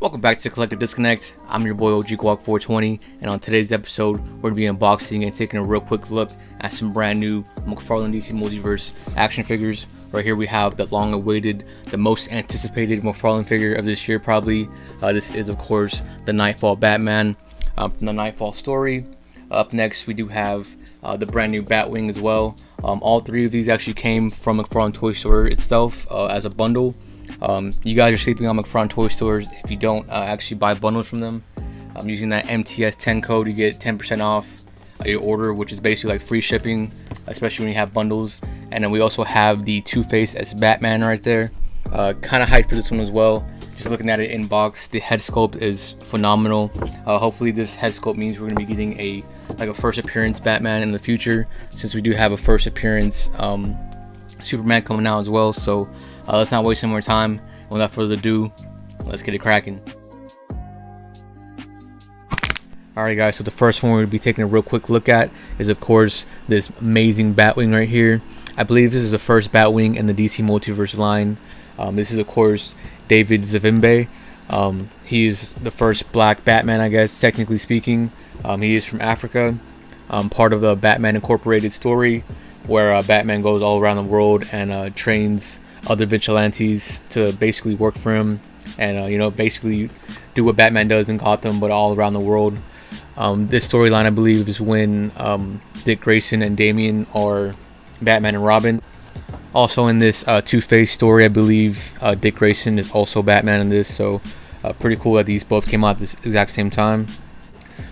Welcome back to Collective Disconnect. I'm your boy OG Guac 420, and on today's episode, we're going to be unboxing and taking a real quick look at some brand new McFarlane DC Multiverse action figures. Right here we have the long-awaited, the most anticipated McFarlane figure of this year probably. This is of course the Knightfall Batman from the Knightfall story. Up next we do have the brand new Batwing as well. All three of these actually came from McFarlane Toy Store itself as a bundle. You guys are sleeping on McFarlane Toy Stores if you don't actually buy bundles from them. Using that MTS10 code, you get 10% off your order, which is basically like free shipping, especially when you have bundles. And then we also have the Two-Face as Batman right there. Kind of hyped for this one as well. Just looking at it in box, the head sculpt is phenomenal. Hopefully this head sculpt means we're going to be getting a first appearance Batman in the future, since we do have a first appearance Superman coming out as well. So let's not waste any more time. Without further ado, let's get it cracking. Alright guys, so the first one we're going to be taking a real quick look at is of course this amazing Batwing right here. I believe this is the first Batwing in the DC Multiverse line. This is of course David Zavimbe. He is the first black Batman, I guess, technically speaking. He is from Africa, part of the Batman Incorporated story, where Batman goes all around the world and trains other vigilantes to basically work for him, and basically do what Batman does in Gotham, but all around the world. This storyline, I believe, is when Dick Grayson and Damian are Batman and Robin. Also in this Two-Face story, I believe Dick Grayson is also Batman in this, so pretty cool that these both came out at the exact same time.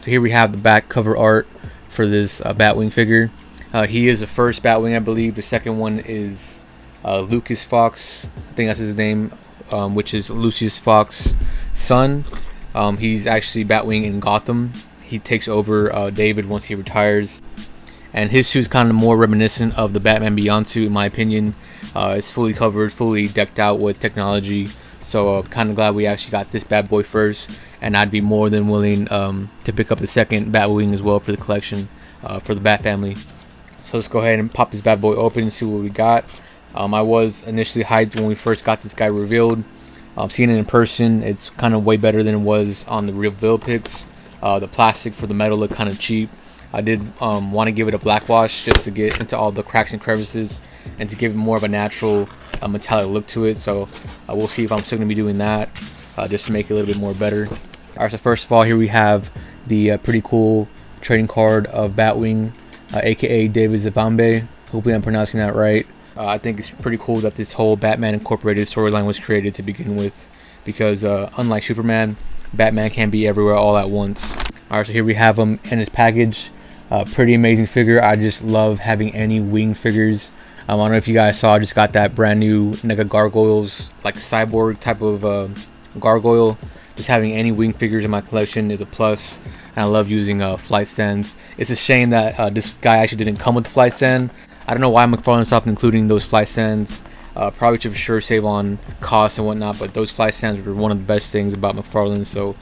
So here we have the back cover art for this Batwing figure. He is the first Batwing, I believe. The second one is Lucas Fox, I think that's his name, which is Lucius Fox's son. He's actually Batwing in Gotham. He takes over David once he retires, and his suit is kind of more reminiscent of the Batman Beyond suit, in my opinion. It's fully covered, fully decked out with technology, so kind of glad we actually got this bad boy first, and I'd be more than willing to pick up the second Batwing as well for the collection, for the Bat family. So let's go ahead and pop this bad boy open and see what we got. I was initially hyped when we first got this guy revealed. Seeing it in person, it's kind of way better than it was on the reveal pics. The plastic for the metal looked kind of cheap. I did want to give it a black wash just to get into all the cracks and crevices and to give it more of a natural metallic look to it. So we'll see if I'm still going to be doing that, just to make it a little bit more better. Alright, so first of all, here we have the pretty cool trading card of Batwing, aka David Zavimbe. Hopefully I'm pronouncing that right. I think it's pretty cool that this whole Batman Incorporated storyline was created to begin with, because unlike Superman, Batman can't be everywhere all at once. Alright, so here we have him in his package. Pretty amazing figure. I just love having any wing figures. I don't know if you guys saw, I just got that brand new Nega Gargoyles, like cyborg type of gargoyle. Just having any wing figures in my collection is a plus, and I love using flight stands. It's a shame that this guy actually didn't come with the flight stand. I don't know why McFarlane stopped including those flight stands. Probably to for sure save on costs and whatnot, but those flight stands were one of the best things about McFarlane. So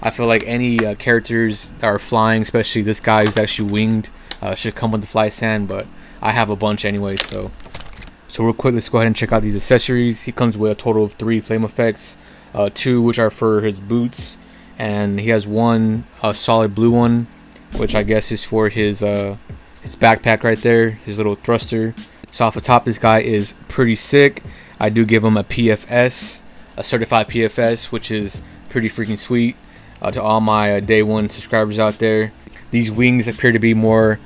I feel like any characters that are flying, especially this guy who's actually winged, should come with the flight stand, but I have a bunch anyway. So real quick, let's go ahead and check out these accessories. He comes with a total of 3 flame effects, 2 which are for his boots, and he has one solid blue one, which I guess is for his backpack right there, his little thruster. So off the top, this guy is pretty sick. I do give him a PFS, a certified PFS, which is pretty freaking sweet. To all my day one subscribers out there, these wings appear to be more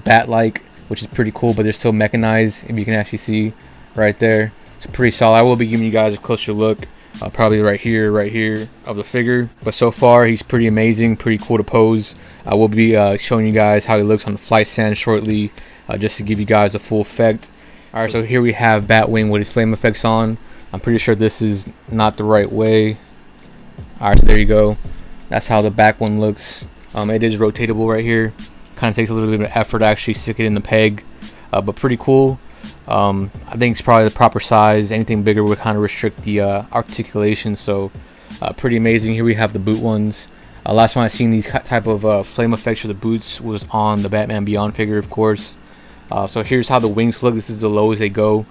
bat-like, which is pretty cool, but they're still mechanized, if you can actually see right there. It's pretty solid. I will be giving you guys a closer look, probably right here of the figure, but so far he's pretty amazing, pretty cool to pose. I will be showing you guys how he looks on the flight stand shortly, just to give you guys a full effect. Alright, so here we have Batwing with his flame effects on. I'm pretty sure this is not the right way. Alright, so there you go. That's how the back one looks. It is rotatable right here. Kind of takes a little bit of effort to actually stick it in the peg, but pretty cool. I think it's probably the proper size. Anything bigger would kind of restrict the articulation, so pretty amazing. Here we have the boot ones. Last time I seen these type of flame effects for the boots was on the Batman Beyond figure, of course. So here's how the wings look. This is the lowest they go.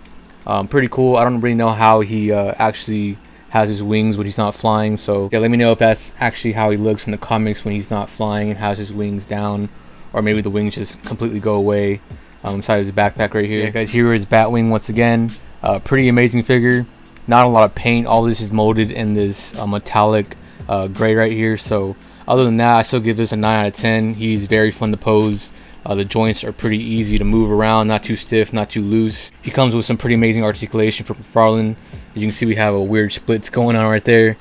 Pretty cool. I don't really know how he actually has his wings when he's not flying. So yeah, let me know if that's actually how he looks in the comics when he's not flying and has his wings down, or maybe the wings just completely go away inside of his backpack right here. Yeah, guys, here is Batwing once again. Pretty amazing figure. Not a lot of paint. All this is molded in this metallic gray right here. So other than that, I still give this a 9 out of 10. He's very fun to pose. The joints are pretty easy to move around, not too stiff, not too loose. He comes with some pretty amazing articulation from McFarlane. As you can see, we have a weird splits going on right there.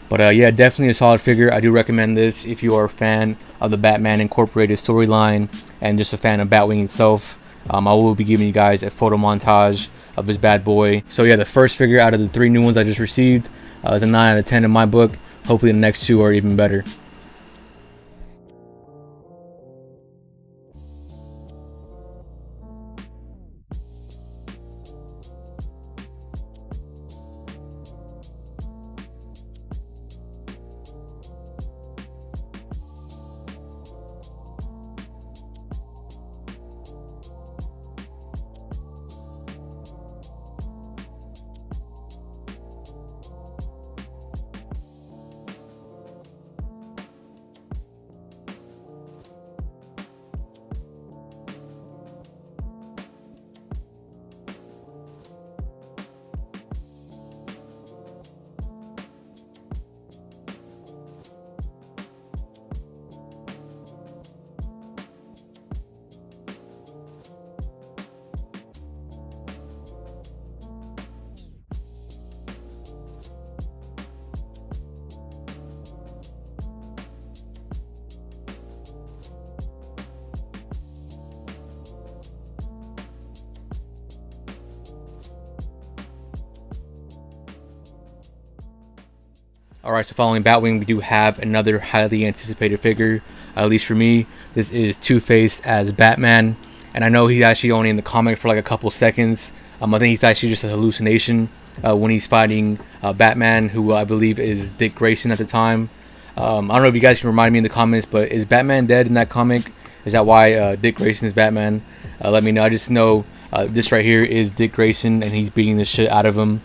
But yeah, definitely a solid figure. I do recommend this if you are a fan of the Batman Incorporated storyline and just a fan of Batwing itself. I will be giving you guys a photo montage of this bad boy. So yeah, the first figure out of the 3 new ones I just received is a 9 out of 10 in my book. Hopefully the next 2 are even better. Alright, so following Batwing, we do have another highly anticipated figure, at least for me. This is Two-Face as Batman, and I know he's actually only in the comic for like a couple seconds. I think he's actually just a hallucination when he's fighting Batman, who I believe is Dick Grayson at the time. I don't know if you guys can remind me in the comments, but is Batman dead in that comic? Is that why Dick Grayson is Batman? Let me know. I just know this right here is Dick Grayson, and he's beating the shit out of him.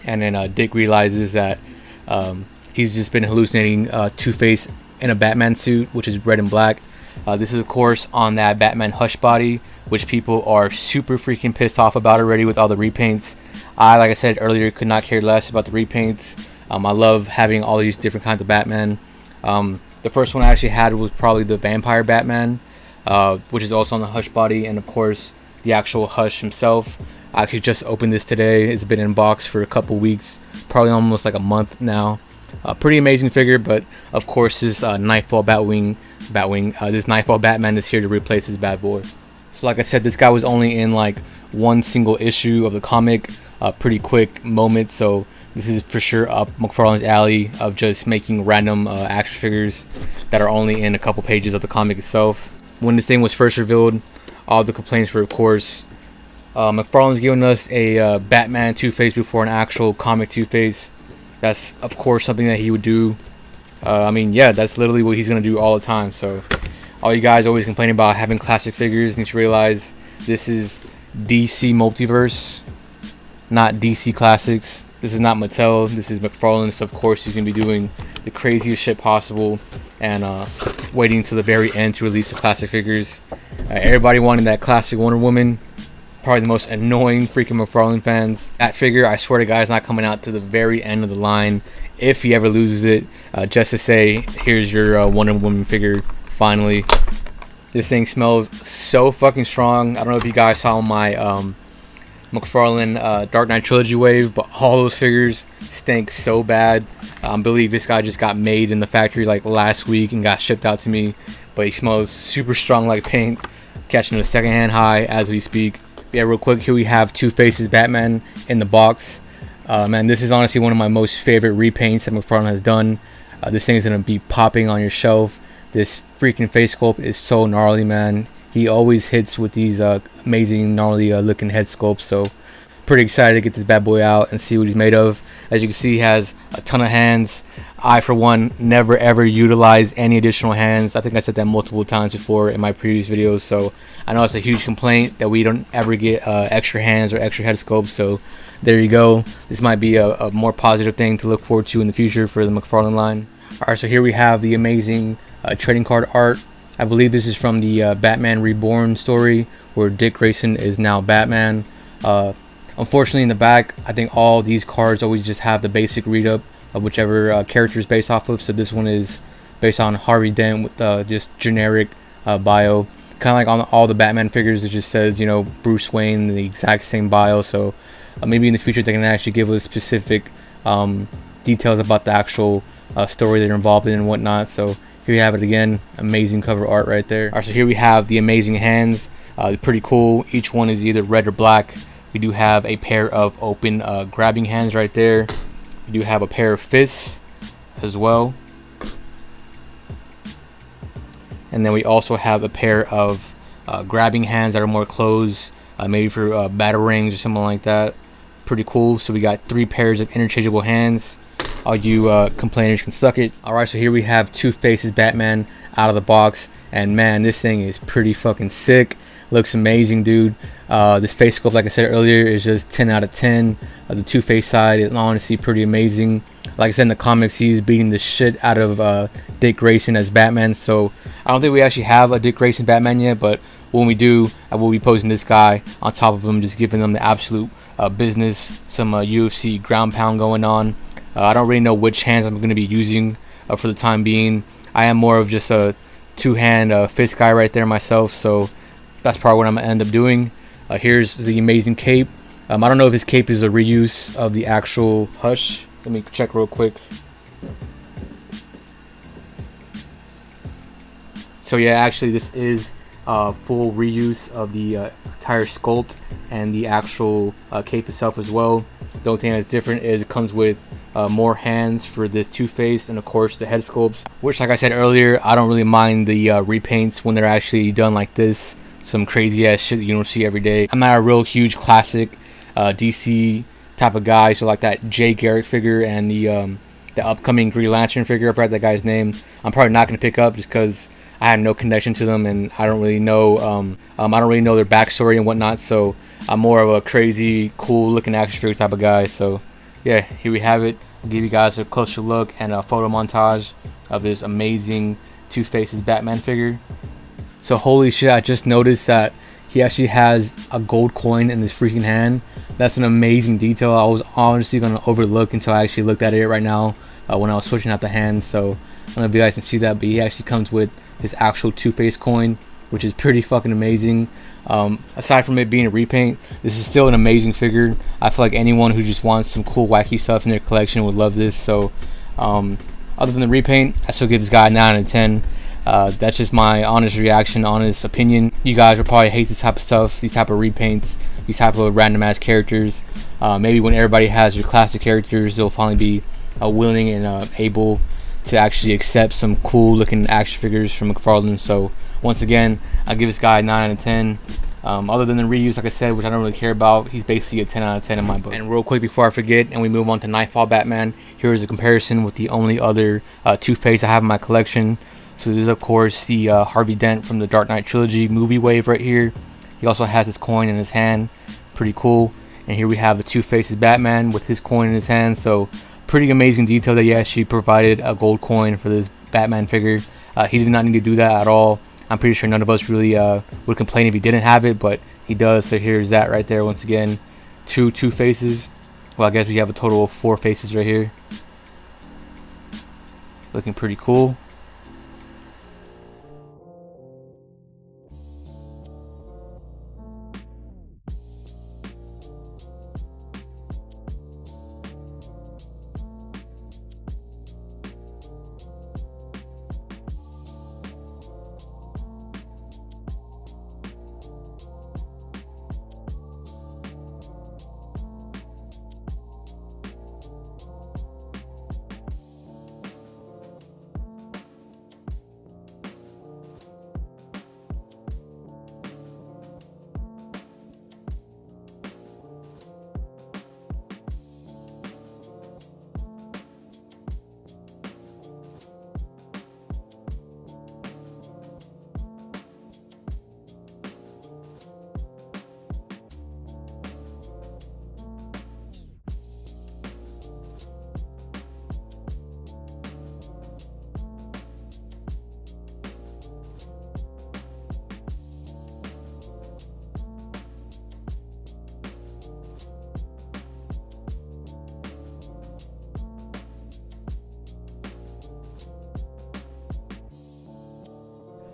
And then Dick realizes that he's just been hallucinating Two-Face in a Batman suit, which is red and black. This is of course on that Batman Hush body, which people are super freaking pissed off about already with all the repaints. Like I said earlier, could not care less about the repaints. I love having all these different kinds of Batman. The first one I actually had was probably the Vampire Batman, which is also on the Hush body, and of course the actual Hush himself. I actually just opened this today. It's been in box for a couple weeks, probably almost like a month now. Pretty amazing figure, but of course this Knightfall this Knightfall Batman is here to replace his bad boy. So like I said, this guy was only in like one single issue of the comic, pretty quick moment, so this is for sure up McFarlane's alley of just making random action figures that are only in a couple pages of the comic itself. When this thing was first revealed, all the complaints were, of course, McFarlane's giving us a Batman Two-Face before an actual comic Two-Face. That's of course something that he would do. I mean, yeah, that's literally what he's gonna do all the time. So all you guys always complaining about having classic figures need to realize this is DC Multiverse, not DC Classics. This is not Mattel, this is McFarlane, so of course he's gonna be doing the craziest shit possible and waiting to the very end to release the classic figures. Everybody wanted that classic Wonder Woman. Probably the most annoying freaking McFarlane fans. That figure, I swear to God, is not coming out to the very end of the line if he ever loses it, just to say, here's your Wonder Woman figure, finally. This thing smells so fucking strong. I don't know if you guys saw my McFarlane Dark Knight Trilogy wave, but all those figures stink so bad. I believe this guy just got made in the factory like last week and got shipped out to me, but he smells super strong like paint. Catching a secondhand high as we speak. Yeah, real quick, here we have Two-Face's Batman in the box. Man, this is honestly one of my most favorite repaints that McFarlane has done. This thing is going to be popping on your shelf. This freaking face sculpt is so gnarly, man. He always hits with these amazing, gnarly looking head sculpts. So, pretty excited to get this bad boy out and see what he's made of. As you can see, he has a ton of hands. I, for one, never ever utilize any additional hands. I think I said that multiple times before in my previous videos, so I know it's a huge complaint that we don't ever get extra hands or extra head sculpts, so there you go. This might be a more positive thing to look forward to in the future for the McFarlane line. Alright, so here we have the amazing trading card art. I believe this is from the Batman Reborn story, where Dick Grayson is now Batman. Unfortunately, in the back, I think all these cards always just have the basic read-up of whichever character is based off of. So this one is based on Harvey Dent with just generic bio. Kind of like on all the Batman figures, it just says, you know, Bruce Wayne, the exact same bio. So maybe in the future they can actually give us specific details about the actual story they're involved in and whatnot. So here you have it again, amazing cover art right there. Alright, so here we have the amazing hands. Pretty cool. Each one is either red or black. We do have a pair of open grabbing hands right there. We do have a pair of fists as well. And then we also have a pair of grabbing hands that are more closed, maybe for Batarangs or something like that. Pretty cool. So we got 3 pairs of interchangeable hands. All you complainers can suck it. Alright, so here we have Two-Face's Batman out of the box. And man, this thing is pretty fucking sick. Looks amazing, dude. This face sculpt, like I said earlier, is just 10 out of 10. The Two-Face side is honestly pretty amazing. Like I said in the comics, he's beating the shit out of Dick Grayson as Batman. So I don't think we actually have a Dick Grayson Batman yet, but when we do, I will be posing this guy on top of him, just giving them the absolute business. Some UFC ground pound going on. I don't really know which hands I'm going to be using for the time being. I am more of just a two-hand fist guy right there myself, so that's probably what I'm going to end up doing. Here's the amazing cape. I don't know if his cape is a reuse of the actual Hush. Let me check real quick. So yeah, actually this is full reuse of the entire sculpt and the actual cape itself as well. The only thing that's different is it comes with more hands for this Two-Face, and of course the head sculpts, which, like I said earlier, I don't really mind the repaints when they're actually done like this. Some crazy ass shit that you don't see every day. I'm not a real huge classic DC type of guy, so like that Jay Garrick figure and the upcoming Green Lantern figure, I forgot that guy's name, I'm probably not going to pick up just because I have no connection to them and I don't really know their backstory and whatnot. So I'm more of a crazy, cool looking action figure type of guy. So yeah, here we have it. I'll give you guys a closer look and a photo montage of this amazing Two-Face's Batman figure. So holy shit, I just noticed that he actually has a gold coin in his freaking hand. That's an amazing detail I was honestly going to overlook until I actually looked at it right now when I was switching out the hands. So I don't know if you guys can see that, but he actually comes with his actual Two-Face coin, which is pretty fucking amazing. Aside from it being a repaint, this is still an amazing figure. I feel like anyone who just wants some cool wacky stuff in their collection would love this. So other than the repaint, I still give this guy a 9 out of 10. That's just my honest reaction, honest opinion. You guys will probably hate this type of stuff, these type of repaints, these type of random ass characters. Maybe when everybody has your classic characters, they'll finally be willing and able to actually accept some cool looking action figures from McFarlane. So once again, I'll give this guy a 9 out of 10. Other than the reuse, like I said, which I don't really care about, he's basically a 10 out of 10 in my book. And real quick before I forget and we move on to Knightfall Batman, here is a comparison with the only other Two-Face I have in my collection. So this is of course the Harvey Dent from the Dark Knight trilogy movie wave right here. He also has his coin in his hand, pretty cool. And here we have the Two-Face's Batman with his coin in his hand. So pretty amazing detail that he actually provided a gold coin for this Batman figure. He did not need to do that at all. I'm pretty sure none of us really would complain if he didn't have it, but he does. So here's that right there once again. Two Two-Faces. Well, I guess we have a total of 4 faces right here. Looking pretty cool.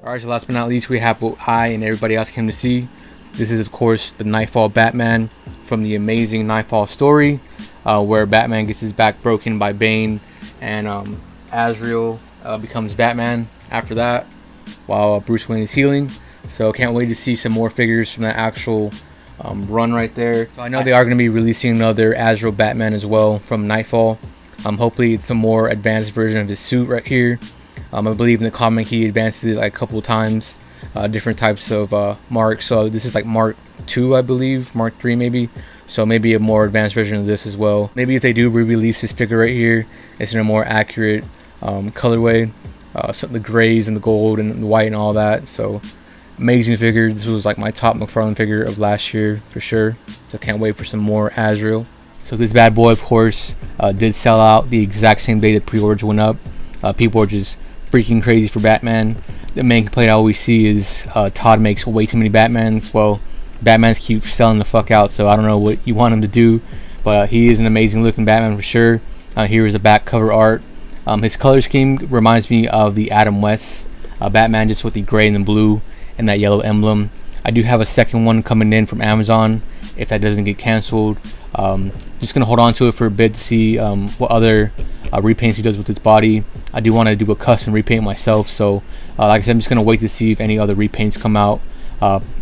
Alright, so last but not least, we have what I and everybody else came to see. This is, of course, the Knightfall Batman from the amazing Knightfall story, where Batman gets his back broken by Bane, and Azrael becomes Batman after that, while Bruce Wayne is healing. So can't wait to see some more figures from that actual run right there. So I know they are going to be releasing another Azrael Batman as well from Knightfall. Hopefully it's a more advanced version of his suit right here. I believe in the comic he advances it like a couple of times, different types of marks. So this is like Mark 2, I believe, Mark 3 maybe. So maybe a more advanced version of this as well. Maybe if they do re-release this figure right here, it's in a more accurate colorway. Some of the grays and the gold and the white and all that. So amazing figure. This was like my top McFarlane figure of last year for sure. So can't wait for some more Azrael. So this bad boy, of course, did sell out the exact same day that pre-orders went up. People are just freaking crazy for Batman. The main complaint I always see is Todd makes way too many Batmans. Well, Batmans keep selling the fuck out, so I don't know what you want him to do, but he is an amazing looking Batman for sure. Here is the back cover art. His color scheme reminds me of the Adam West Batman, just with the gray and the blue and that yellow emblem. I do have a second one coming in from Amazon if that doesn't get canceled. Just gonna hold on to it for a bit to see what other repaints he does with his body. I do want to do a custom repaint myself, so like I said, I'm just gonna wait to see if any other repaints come out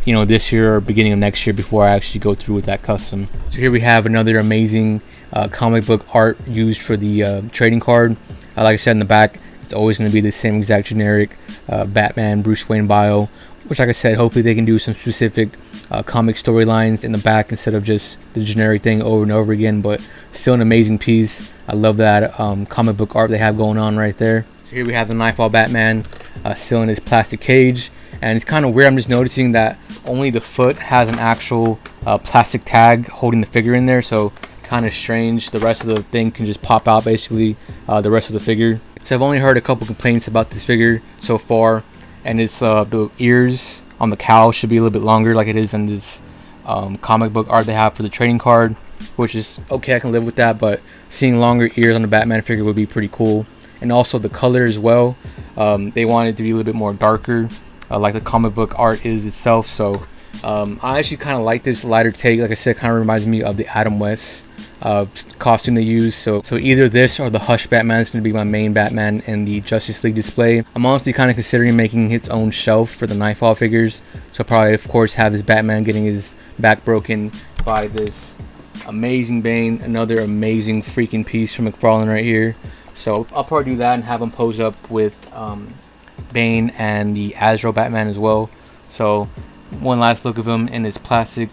this year or beginning of next year before I actually go through with that custom. So here we have another amazing comic book art used for the trading card. Like I said in the back, it's always going to be the same exact generic Batman Bruce Wayne bio, which, like I said, hopefully they can do some specific comic storylines in the back instead of just the generic thing over and over again. But still an amazing piece. I love that comic book art they have going on right there. So here we have the Knightfall Batman still in his plastic cage, and it's kind of weird. I'm just noticing that only the foot has an actual plastic tag holding the figure in there, so kind of strange. The rest of the thing can just pop out, basically, the rest of the figure. So I've only heard a couple complaints about this figure so far, and it's the ears on the cowl should be a little bit longer, like it is in this comic book art they have for the trading card, which is okay, I can live with that, but seeing longer ears on the Batman figure would be pretty cool. And also the color as well, they want it to be a little bit more darker, like the comic book art is itself. So I actually kind of like this lighter take. Like I said, kind of reminds me of the Adam West costume they use. So either this or the Hush Batman is going to be my main Batman in the Justice League display. I'm honestly kind of considering making its own shelf for the Knightfall figures. So probably, of course, have his Batman getting his back broken by this amazing Bane. Another amazing freaking piece from McFarlane right here. So I'll probably do that and have him pose up with Bane and the Azrael Batman as well. So one last look of him in his plastic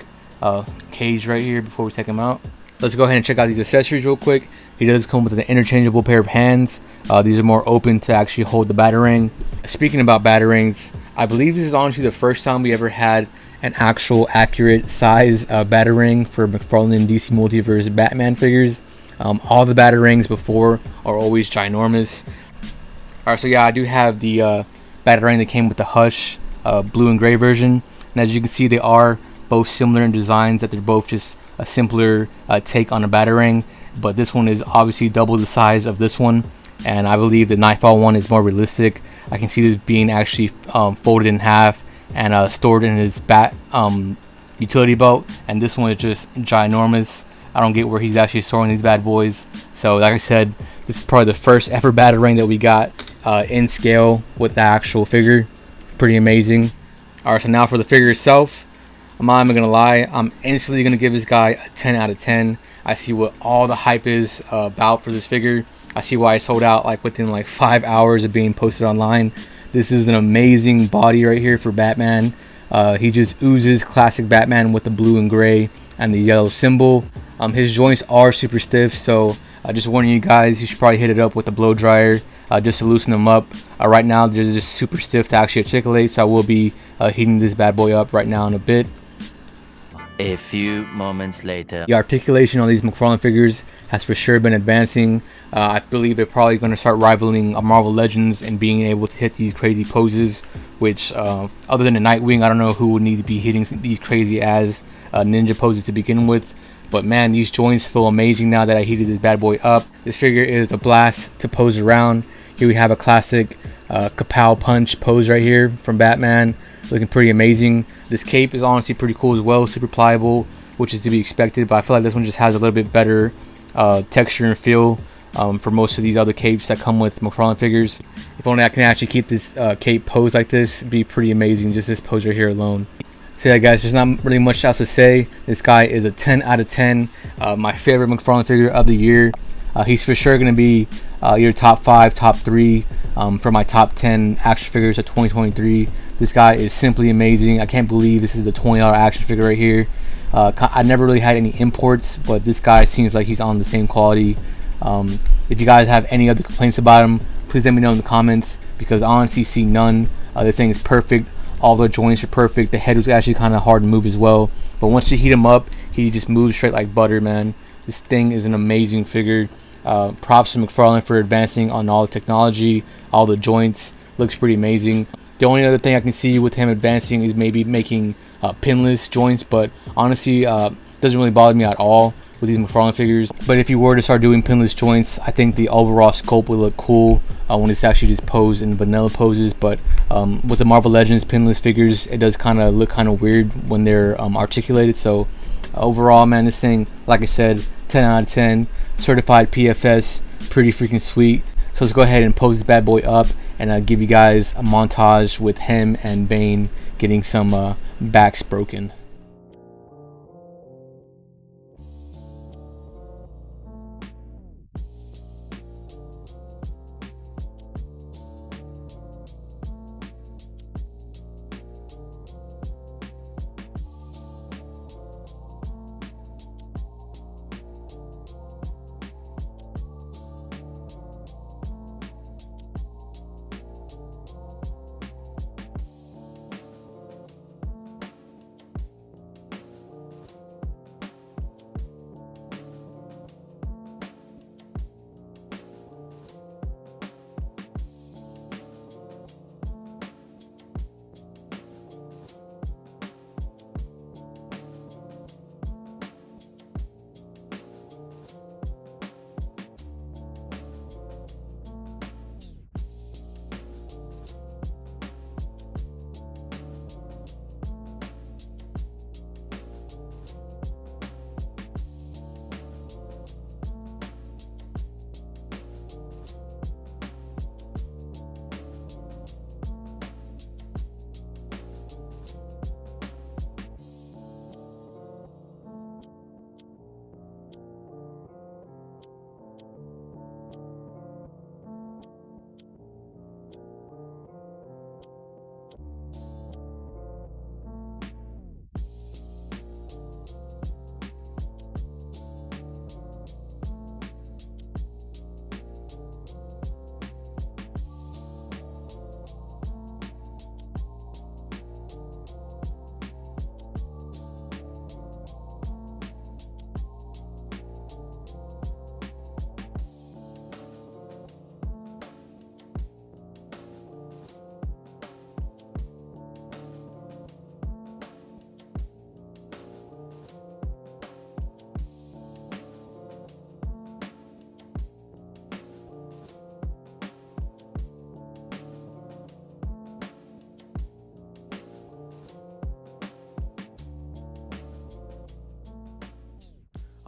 cage right here before we take him out. Let's go ahead and check out these accessories real quick. He does come with an interchangeable pair of hands. These are more open to actually hold the Batarang. Speaking about Batarangs, I believe this is honestly the first time we ever had an actual accurate size Batarang for McFarlane DC Multiverse Batman figures. All the Batarangs before are always ginormous. Alright, so yeah, I do have the Batarang that came with the Hush blue and gray version. And as you can see, they are both similar in designs, that they're both just a simpler take on a Batarang. But this one is obviously double the size of this one. And I believe the Knightfall one is more realistic. I can see this being actually folded in half and stored in his bat utility belt. And this one is just ginormous. I don't get where he's actually storing these bad boys. So like I said, this is probably the first ever Batarang that we got in scale with the actual figure. Pretty amazing. Alright, so now for the figure itself, I'm not even gonna lie, I'm instantly gonna give this guy a 10 out of 10. I see what all the hype is about for this figure. I see why it sold out like within like 5 hours of being posted online. This is an amazing body right here for Batman. He just oozes classic Batman with the blue and gray and the yellow symbol. His joints are super stiff, so just warning you guys, you should probably hit it up with a blow dryer just to loosen them up. Right now they're just super stiff to actually articulate, so I will be heating this bad boy up right now in a bit. A few moments later. The articulation on these McFarlane figures has for sure been advancing. I believe they're probably going to start rivaling Marvel Legends and being able to hit these crazy poses, which other than the Nightwing, I don't know who would need to be hitting these crazy as ninja poses to begin with. But man, these joints feel amazing now that I heated this bad boy up. This figure is a blast to pose around. Here we have a classic kapow punch pose right here from Batman, looking pretty amazing. This cape is honestly pretty cool as well, super pliable, which is to be expected, but I feel like this one just has a little bit better texture and feel for most of these other capes that come with McFarlane figures. If only I can actually keep this cape pose like this, it'd be pretty amazing, just this pose right here alone. So yeah guys, there's not really much else to say. This guy is a 10 out of 10. My favorite McFarlane figure of the year. He's for sure going to be your top 5, top 3 for my top 10 action figures of 2023. This guy is simply amazing. I can't believe this is a $20 action figure right here. I never really had any imports, but this guy seems like he's on the same quality. If you guys have any other complaints about him, please let me know in the comments, because I honestly see none. This thing is perfect. All the joints are perfect. The head was actually kind of hard to move as well, but once you heat him up, he just moves straight like butter, man. This thing is an amazing figure. Props to McFarlane for advancing on all the technology, all the joints. Looks pretty amazing. The only other thing I can see with him advancing is maybe making pinless joints, but honestly doesn't really bother me at all with these McFarlane figures. But if you were to start doing pinless joints, I think the overall sculpt would look cool when it's actually just posed in vanilla poses. But with the Marvel Legends pinless figures, it does kind of look kind of weird when they're articulated. So overall, man, this thing, like I said, 10 out of 10. Certified PFS, pretty freaking sweet. So let's go ahead and pose this bad boy up and give you guys a montage with him and Bane getting some backs broken.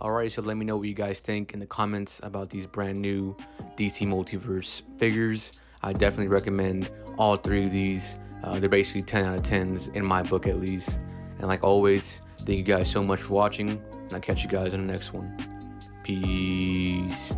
Alright, so let me know what you guys think in the comments about these brand new DC Multiverse figures. I definitely recommend all 3 of these. They're basically 10 out of 10s in my book at least. And like always, thank you guys so much for watching, and I'll catch you guys in the next one. Peace.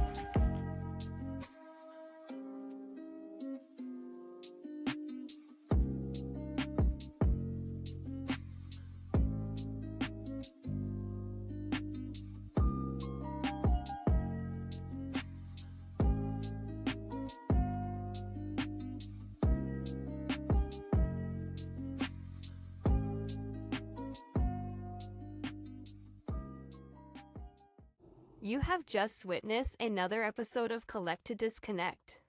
You have just witnessed another episode of Collect to Disconnect.